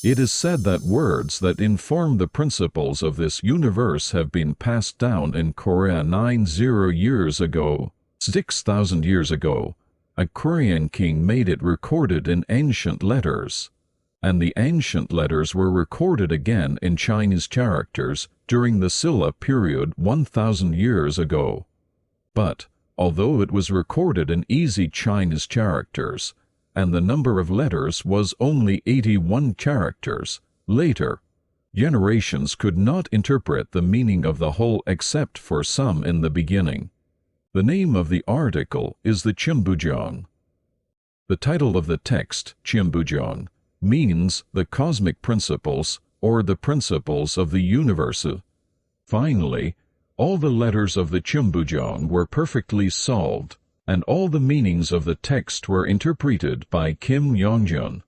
It is said that words that inform the principles of this universe have been passed down in Korea 90 years ago. 6,000 years ago, a Korean king made it recorded in ancient letters, and the ancient letters were recorded again in Chinese characters during the Silla period 1,000 years ago. But, although it was recorded in easy Chinese characters, and the number of letters was only 81 characters, later, generations could not interpret the meaning of the whole except for some in the beginning. The name of the article is the Gyong. The title of the text, Gyong, means the cosmic principles or the principles of the universe. Finally, all the letters of the Gyong were perfectly solved, and all the meanings of the text were interpreted by Kim Yongjun.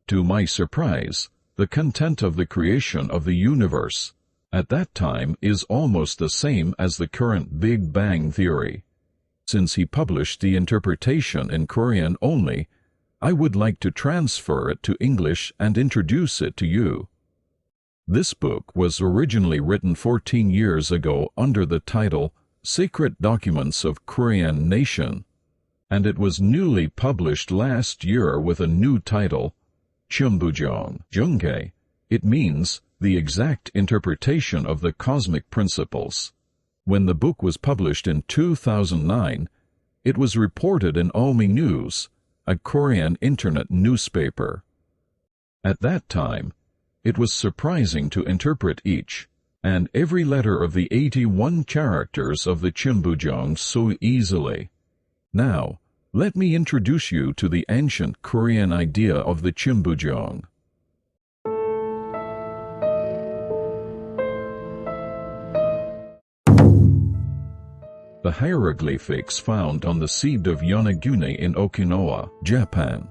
To my surprise, the content of the creation of the universe at that time is almost the same as the current Big Bang theory. Since he published the interpretation in Korean only, I would like to transfer it to English and introduce it to you. This book was originally written 14 years ago under the title Secret Documents of Korean Nation, and it was newly published last year with a new title, Gyong. Jungke. It means the exact interpretation of the cosmic principles. When the book was published in 2009, it was reported in Omi News, a Korean internet newspaper. At that time, it was surprising to interpret each and every letter of the 81 characters of the Gyong so easily. Now, let me introduce you to the ancient Korean idea of the Gyong. The hieroglyphics found on the seed of Yonaguni in Okinawa, Japan,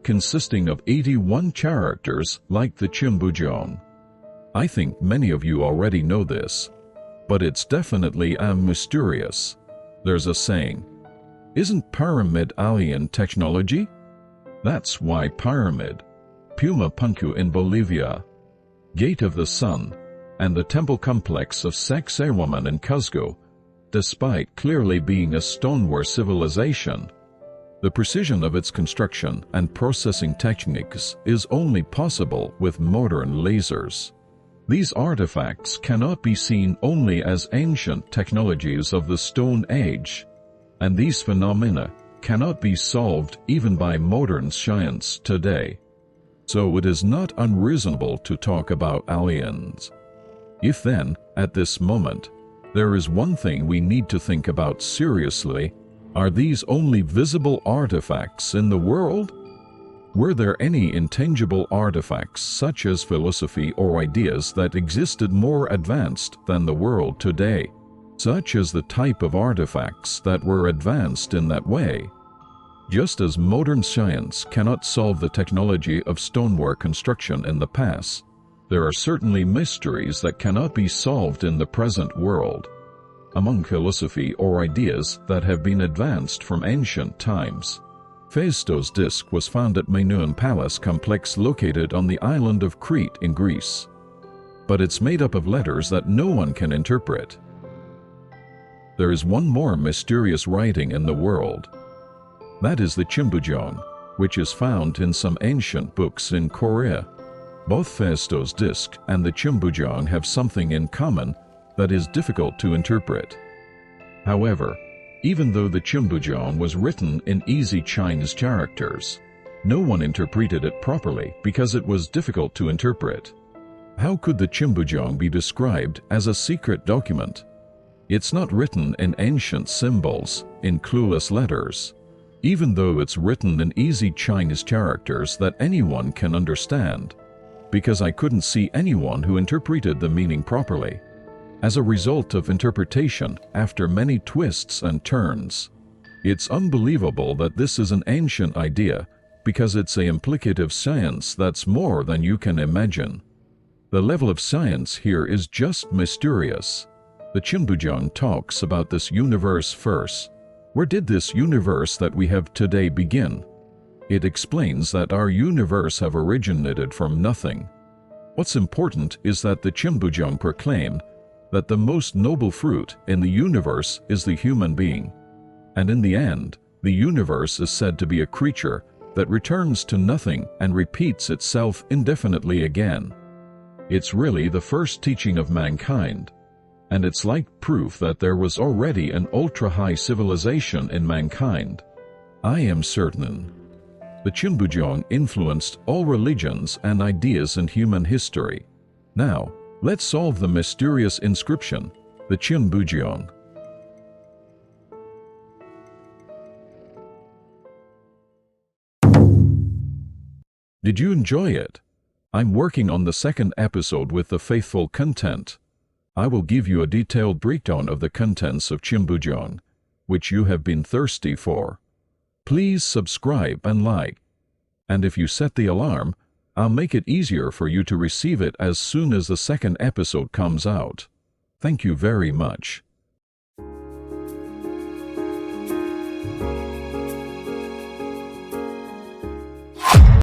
consisting of 81 characters like the Gyong. I think many of you already know this, but it's definitely mysterious. There's a saying, "Isn't pyramid alien technology?" That's why pyramid, Puma Punku in Bolivia, Gate of the Sun, and the temple complex of Sacsayhuaman in Cuzco, despite clearly being a stoneware civilization, the precision of its construction and processing techniques is only possible with modern lasers. These artifacts cannot be seen only as ancient technologies of the Stone Age, and these phenomena cannot be solved even by modern science today. So it is not unreasonable to talk about aliens. If then, at this moment, there is one thing we need to think about seriously, are these only visible artifacts in the world? Were there any intangible artifacts such as philosophy or ideas that existed more advanced than the world today, such as the type of artifacts that were advanced in that way? Just as modern science cannot solve the technology of stoneware construction in the past, there are certainly mysteries that cannot be solved in the present world. Among philosophy or ideas that have been advanced from ancient times, Hephaestus' disc was found at Minoan Palace complex located on the island of Crete in Greece. But it's made up of letters that no one can interpret. There is one more mysterious writing in the world. That is the Gyong, which is found in some ancient books in Korea. Both Hephaestus' disc and the Gyong have something in common that is difficult to interpret. However, even though the Gyong was written in easy Chinese characters, no one interpreted it properly because it was difficult to interpret. How could the Gyong be described as a secret document? It's not written in ancient symbols, in clueless letters, even though it's written in easy Chinese characters that anyone can understand, because I couldn't see anyone who interpreted the meaning properly. As a result of interpretation after many twists and turns, it's unbelievable that this is an ancient idea because it's an implicative science that's more than you can imagine. The level of science here is just mysterious. The Gyong talks about this universe first. Where did this universe that we have today begin? It explains that our universe have originated from nothing. What's important is that the Gyong proclaim that the most noble fruit in the universe is the human being. And in the end, the universe is said to be a creature that returns to nothing and repeats itself indefinitely again. It's really the first teaching of mankind, and it's like proof that there was already an ultra-high civilization in mankind. I am certain the Gyong influenced all religions and ideas in human history. Now, let's solve the mysterious inscription, the Gyong. Did you enjoy it? I'm working on the second episode with the faithful content. I will give you a detailed breakdown of the contents of Gyong, which you have been thirsty for. Please subscribe and like. And if you set the alarm, I'll make it easier for you to receive it as soon as the second episode comes out. Thank you very much.